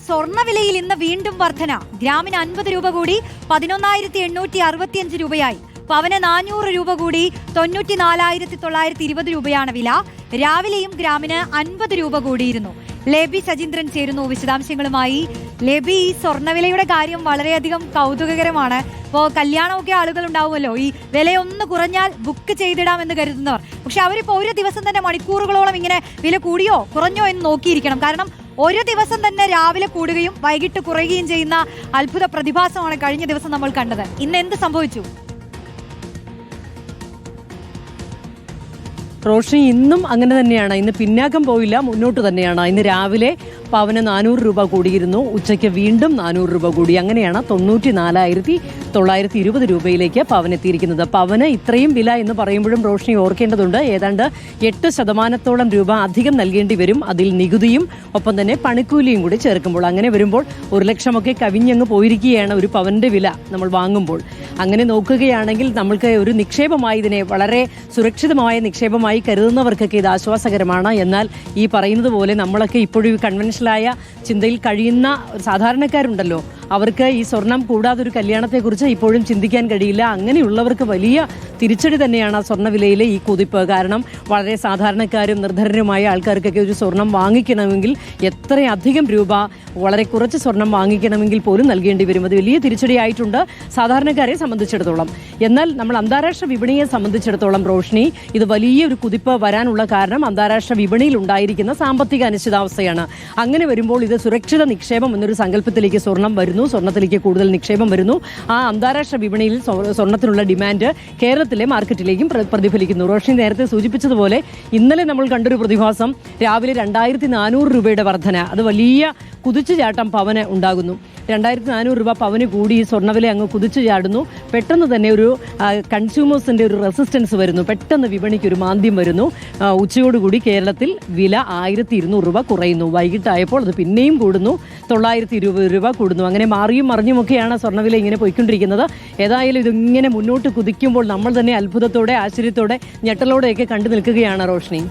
സ്വർണ്ണവിലയിൽ ഇന്ന് വീണ്ടും വർധന. ഗ്രാമിന് 50 രൂപ കൂടി 11,865 രൂപയായി. പവന് 400 രൂപ കൂടി 94,920 രൂപയാണ് വില. രാവിലെയും ഗ്രാമിന് 50 രൂപ കൂടിയിരുന്നു. ലേബി സജീന്ദ്രൻ ചേരുന്നു വിശദാംശങ്ങളുമായി. ലേബി, ഈ സ്വർണ്ണവിലയുടെ കാര്യം വളരെയധികം കൗതുകകരമാണ്. ഇപ്പോൾ കല്യാണമൊക്കെ ആളുകൾ ഉണ്ടാവുമല്ലോ, ഈ വിലയൊന്ന് കുറഞ്ഞാൽ ബുക്ക് ചെയ്തിടാമെന്ന് കരുതുന്നവർ. പക്ഷെ അവരിപ്പോൾ ഒരു ദിവസം തന്നെ മണിക്കൂറുകളോളം ഇങ്ങനെ വില കൂടിയോ കുറഞ്ഞോ എന്ന് നോക്കിയിരിക്കണം. കാരണം ഒരു ദിവസം തന്നെ രാവിലെ കൂടുകയും വൈകിട്ട് കുറയുകയും ചെയ്യുന്ന അത്ഭുത പ്രതിഭാസമാണ് കഴിഞ്ഞ ദിവസം നമ്മൾ കണ്ടത്. ഇന്ന് എന്ത് സംഭവിച്ചു? റോഷിനി, ഇന്നും അങ്ങനെ തന്നെയാണ്. ഇന്ന് പിന്നാക്കം പോയില്ല, മുന്നോട്ട് തന്നെയാണ്. ഇന്ന് രാവിലെ പവന് 400 രൂപ കൂടിയിരുന്നു. ഉച്ചയ്ക്ക് വീണ്ടും 400 രൂപ കൂടി. അങ്ങനെയാണ് 94,920 രൂപയിലേക്ക് പവൻ എത്തിയിരിക്കുന്നത്. പവന് ഇത്രയും വില എന്ന് പറയുമ്പോഴും റോഷിനി ഓർക്കേണ്ടതുണ്ട്, ഏതാണ്ട് 8% രൂപ അധികം നൽകേണ്ടി വരും. അതിൽ നികുതിയും ഒപ്പം തന്നെ പണിക്കൂലിയും കൂടി ചേർക്കുമ്പോൾ. അങ്ങനെ വരുമ്പോൾ 1 ലക്ഷമൊക്കെ കവിഞ്ഞങ്ങ് പോയിരിക്കുകയാണ് ഒരു പവന്റെ വില നമ്മൾ വാങ്ങുമ്പോൾ. അങ്ങനെ നോക്കുകയാണെങ്കിൽ നമ്മൾക്ക് ഒരു നിക്ഷേപമായി, ഇതിനെ വളരെ സുരക്ഷിതമായ നിക്ഷേപമായി കരുതുന്നവർക്കൊക്കെ ഇത് ആശ്വാസകരമാണ്. എന്നാൽ ഈ പറയുന്നത് പോലെ നമ്മളൊക്കെ ഇപ്പോഴും കൺവെൻഷനായ ചിന്തയിൽ കഴിയുന്ന സാധാരണക്കാരുണ്ടല്ലോ, അവർക്ക് ഈ സ്വർണം കൂടാതെ ഒരു കല്യാണത്തെക്കുറിച്ച് ഇപ്പോഴും ചിന്തിക്കാൻ കഴിയില്ല. അങ്ങനെയുള്ളവർക്ക് വലിയ തിരിച്ചടി തന്നെയാണ് സ്വർണ്ണവിലയിലെ ഈ കുതിപ്പ്. കാരണം വളരെ സാധാരണക്കാരും നിർധനരുമായ ആൾക്കാർക്കൊക്കെ ഒരു സ്വർണം വാങ്ങിക്കണമെങ്കിൽ എത്രയധികം രൂപ, വളരെ കുറച്ച് സ്വർണം വാങ്ങിക്കണമെങ്കിൽ പോലും നൽകേണ്ടി വരും. അത് വലിയ തിരിച്ചടിയായിട്ടുണ്ട് സാധാരണക്കാരെ സംബന്ധിച്ചിടത്തോളം. എന്നാൽ നമ്മൾ അന്താരാഷ്ട്ര വിപണിയെ സംബന്ധിച്ചിടത്തോളം റോഷിനി, ഇത് വലിയൊരു കുതിപ്പ് വരാനുള്ള കാരണം അന്താരാഷ്ട്ര വിപണിയിൽ ഉണ്ടായിരിക്കുന്ന സാമ്പത്തിക അനിശ്ചിതാവസ്ഥയാണ്. അങ്ങനെ വരുമ്പോൾ ഇത് സുരക്ഷിത നിക്ഷേപം എന്നൊരു സങ്കല്പത്തിലേക്ക് സ്വർണം വരുന്നു, സ്വർണത്തിലേക്ക് കൂടുതൽ നിക്ഷേപം വരുന്നു. ആ അന്താരാഷ്ട്ര വിപണിയിൽ സ്വർണത്തിനുള്ള ഡിമാൻഡ് കേരളത്തിലെ മാർക്കറ്റിലേക്കും പ്രതിഫലിക്കുന്നു. റോഷിനി നേരത്തെ സൂചിപ്പിച്ചതുപോലെ ഇന്നലെ നമ്മൾ കണ്ടൊരു പ്രതിഭാസം, രാവിലെ 2,400 രൂപയുടെ വർധന. അത് വലിയ കുതിച്ചുചാട്ടം പവന് ഉണ്ടാകുന്നു. 2,400 രൂപ പവന് കൂടി ഈ സ്വർണ്ണവില അങ്ങ് കുതിച്ചു ചാടുന്നു. പെട്ടെന്ന് തന്നെ ഒരു കൺസ്യൂമേഴ്സിന്റെ ഒരു റെസിസ്റ്റൻസ് വരുന്നു. പെട്ടെന്ന് വിപണിക്ക് ഒരു മാന്ദ്യം വരുന്നു. ഉച്ചയോടുകൂടി കേരളത്തിൽ വില 1,200 രൂപ കുറയുന്നു. വൈകിട്ടായപ്പോൾ അത് പിന്നെയും കൂടുന്നു, 920 രൂപ കൂടുന്നു. അങ്ങനെ മാറിയും മറിഞ്ഞുമൊക്കെയാണ് സ്വർണ്ണവില ഇങ്ങനെ പോയിക്കൊണ്ടിരിക്കുന്നത്. ഏതായാലും ഇതിങ്ങനെ മുന്നോട്ട് കുതിക്കുമ്പോൾ നമ്മൾ തന്നെ അത്ഭുതത്തോടെ, ആശ്ചര്യത്തോടെ, ഞെട്ടലോടെയൊക്കെ കണ്ടു നിൽക്കുകയാണ് റോഷിനി.